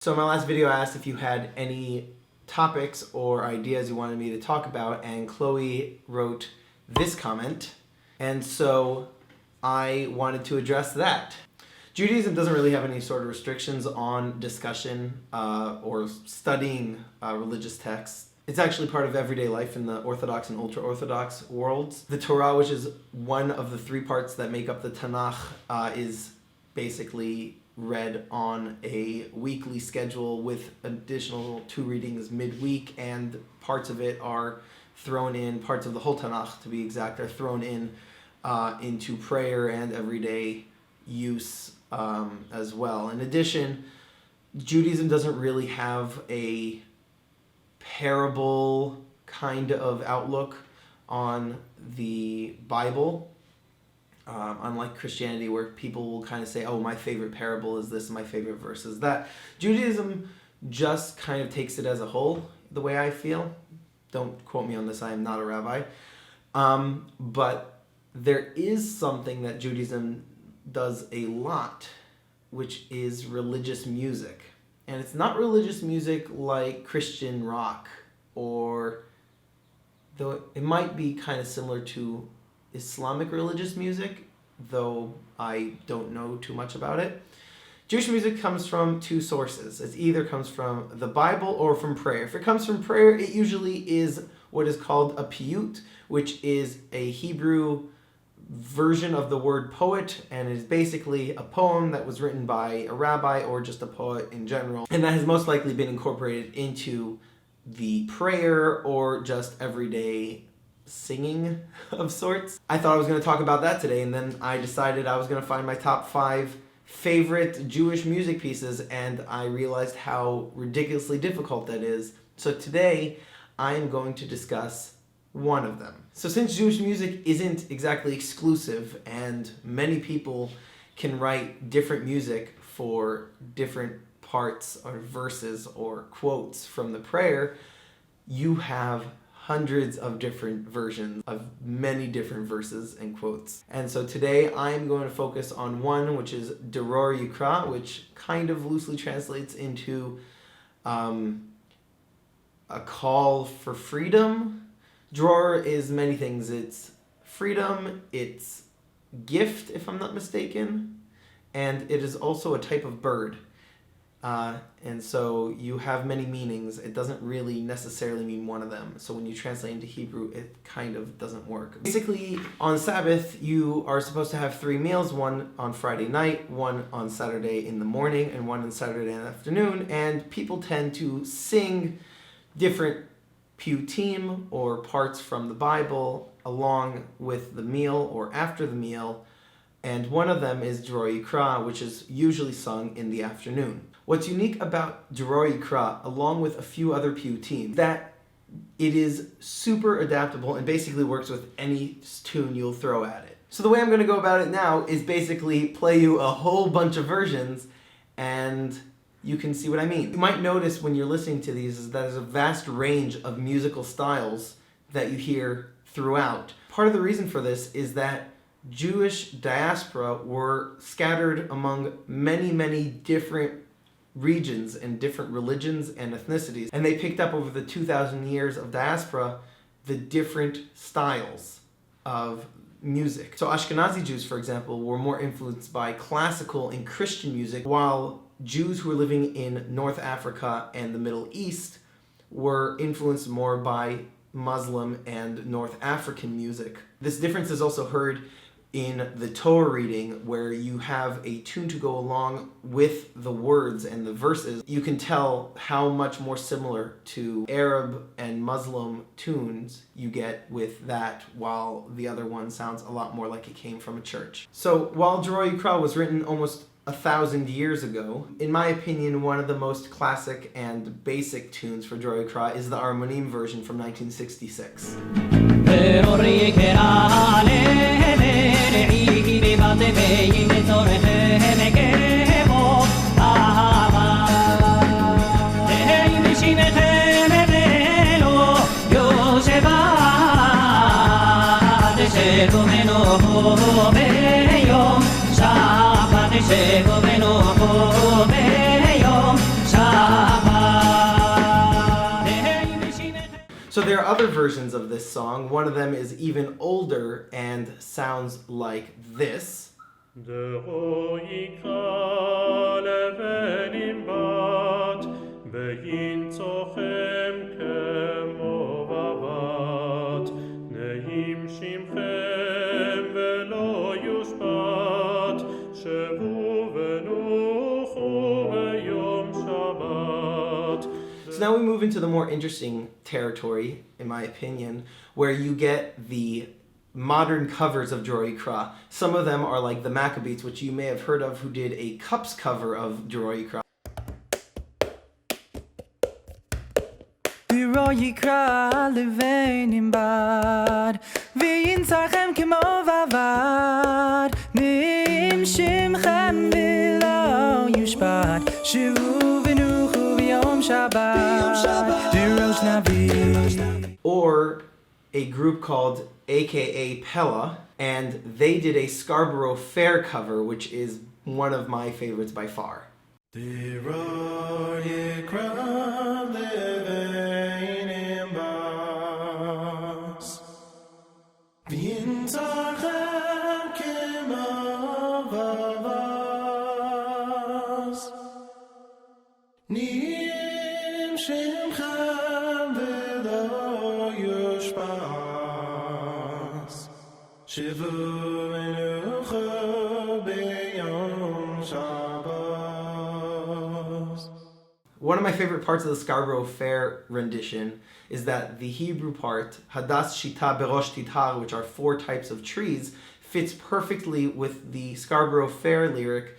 So in my last video, I asked if you had any topics or ideas you wanted me to talk about, and Chloe wrote this comment, and so I wanted to address that. Judaism doesn't really have any sort of restrictions on discussion or studying religious texts. It's actually part of everyday life in the Orthodox and ultra-Orthodox worlds. The Torah, which is one of the three parts that make up the Tanakh, is basically read on a weekly schedule with additional 2 readings midweek, and parts of it are thrown in, parts of the whole Tanakh to be exact, are thrown in into prayer and everyday use as well. In addition, Judaism doesn't really have a parable kind of outlook on the Bible. Unlike Christianity, where people will kind of say, oh, my favorite parable is this, my favorite verse is that. Judaism just kind of takes it as a whole, the way I feel. Don't quote me on this, I am not a rabbi. But there is something that Judaism does a lot, which is religious music. And it's not religious music like Christian rock, or though it might be kind of similar to Islamic religious music, though I don't know too much about it. Jewish music comes from 2 sources. It either comes from the Bible or from prayer. If it comes from prayer, it usually is what is called a piyut, which is a Hebrew version of the word poet, and is basically a poem that was written by a rabbi or just a poet in general, and that has most likely been incorporated into the prayer or just everyday singing of sorts. I thought I was going to talk about that today, and then I decided I was going to find my top 5 favorite Jewish music pieces, and I realized how ridiculously difficult that is. So today I am going to discuss one of them. So since Jewish music isn't exactly exclusive, and many people can write different music for different parts or verses or quotes from the prayer, you have hundreds of different versions of many different verses and quotes. And so today I'm going to focus on one, which is Dror Yikra, which kind of loosely translates into a call for freedom. Dror is many things. It's freedom, it's gift, if I'm not mistaken, and it is also a type of bird. And so you have many meanings. It doesn't really necessarily mean one of them. So when you translate into Hebrew, it kind of doesn't work. Basically, on Sabbath, you are supposed to have 3 meals, one on Friday night, one on Saturday in the morning, and one on Saturday in the afternoon. And people tend to sing different piyutim or parts from the Bible along with the meal or after the meal. And one of them is Dror Yikra, which is usually sung in the afternoon. What's unique about Dror Yikra, along with a few other piyutim, that it is super adaptable and basically works with any tune you'll throw at it. So the way I'm going to go about it now is basically play you a whole bunch of versions, and you can see what I mean. You might notice when you're listening to these is that there's a vast range of musical styles that you hear throughout. Part of the reason for this is that Jewish diaspora were scattered among many, many different regions and different religions and ethnicities, and they picked up over the 2,000 years of diaspora the different styles of music. So Ashkenazi Jews, for example, were more influenced by classical and Christian music, while Jews who were living in North Africa and the Middle East were influenced more by Muslim and North African music. This difference is also heard in the Torah reading, where you have a tune to go along with the words and the verses. You can tell how much more similar to Arab and Muslim tunes you get with that, while the other one sounds a lot more like it came from a church. So while Dror Yikra was written almost 1,000 years ago, in my opinion, one of the most classic and basic tunes for Dror Yikra is the Armonim version from 1966. Shab So there are other versions of this song. One of them is even older and sounds like this. So now we move into the more interesting territory, in my opinion, where you get the modern covers of Dror Yikra. Some of them are like the Maccabees, which you may have heard of, who did a Cups cover of Dror Yikra. Dror Yikra levenim bad, v'yintzarchem kemo vavad, ne'im shimchem v'lo yushbat, shivu v'nuchu v'yom Shabbat, Dirosh Navi. Or a group called AKA Pella, and they did a Scarborough Fair cover, which is one of my favorites by far. One of my favorite parts of the Scarborough Fair rendition is that the Hebrew part, Hadas Shita Berosh Tithar, which are 4 types of trees, fits perfectly with the Scarborough Fair lyric,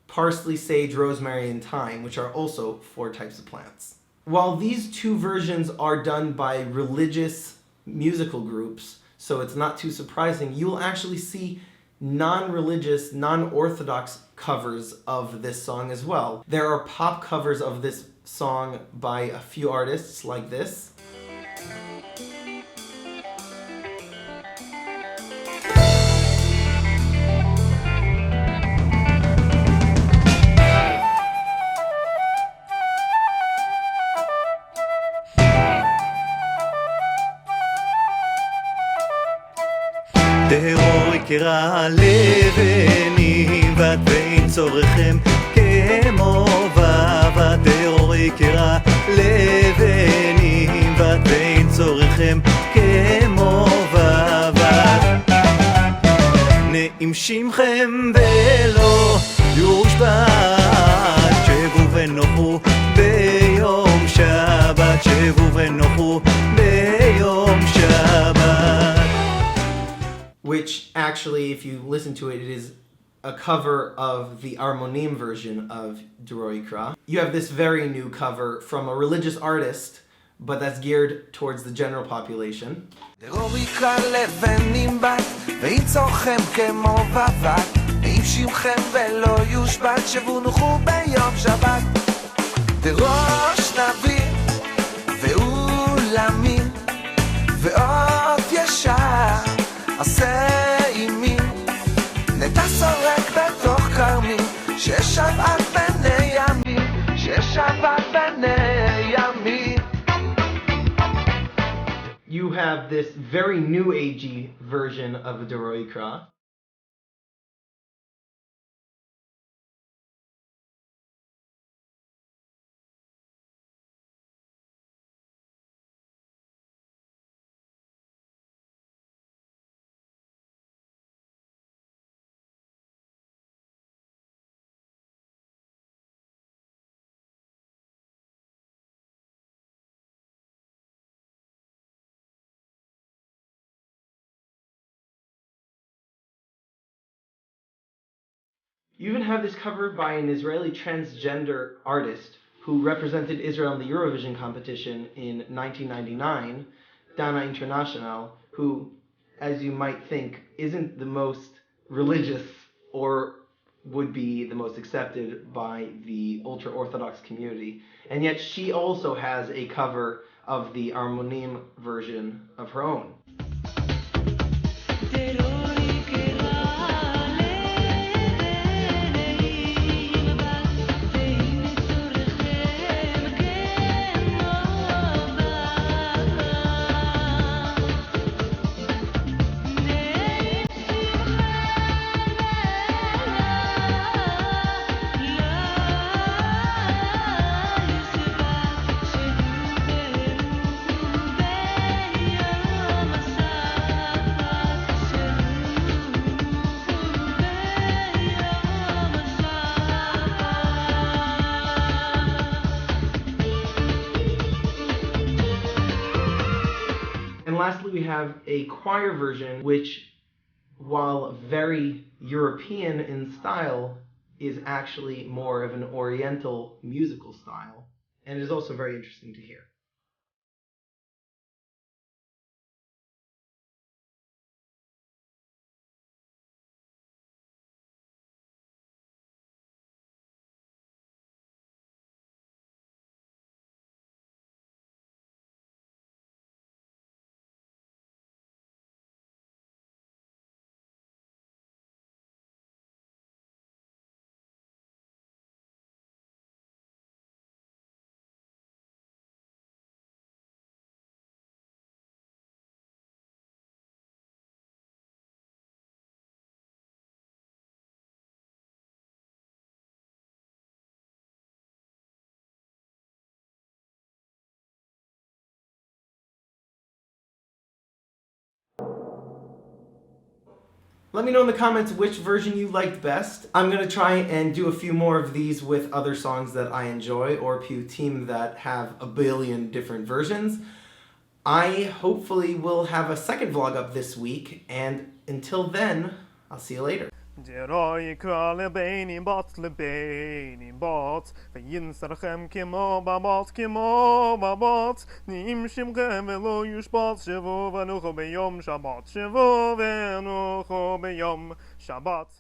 parsley, sage, rosemary, and thyme, which are also 4 types of plants. While these 2 versions are done by religious musical groups, so it's not too surprising, you will actually see non-religious, non-orthodox covers of this song as well. There are pop covers of this song by a few artists like this. דרור יקרה לבנים בת בין צורכם כמו בבת דרור יקרה לבנים בת בין צורכם כמו בבת נעים שמכם ולא יושבת שבו ונוחו ביום שבת שבו ונוחו ביום שבת. Which actually, if you listen to it, it is a cover of the Armonim version of Dror Yikra. You have this very new cover from a religious artist, but that's geared towards the general population. דרור יקרא לבנים בת, ויצורכם כמו בבת, עם שמכם ולא יושבת, שבו נוחו ביום שבת. דרוש נביא ועולמים ואות ישר עשה עימי נטע שורק בתוך כרמי ששבת בני ימי ששבת בני ימי. You have this very new agey version of Dror Yikra. You even have this cover by an Israeli transgender artist who represented Israel in the Eurovision competition in 1999, Dana International, who, as you might think, isn't the most religious or would be the most accepted by the ultra-Orthodox community. And yet she also has a cover of the Armonim version of her own. lastly, we have a choir version, which, while very European in style, is actually more of an Oriental musical style, and is also very interesting to hear. Let me know in the comments which version you liked best. I'm going to try and do a few more of these with other songs that I enjoy, or a few teams that have a billion different versions. I hopefully will have a second vlog up this week, and until then, I'll see you later. جرای کال بینی بات لبینی بات فین سرخم کما بابات نیمشیم قبلو یوش بات شبو و نخو بیوم شبات شبو و نخو بیوم شبات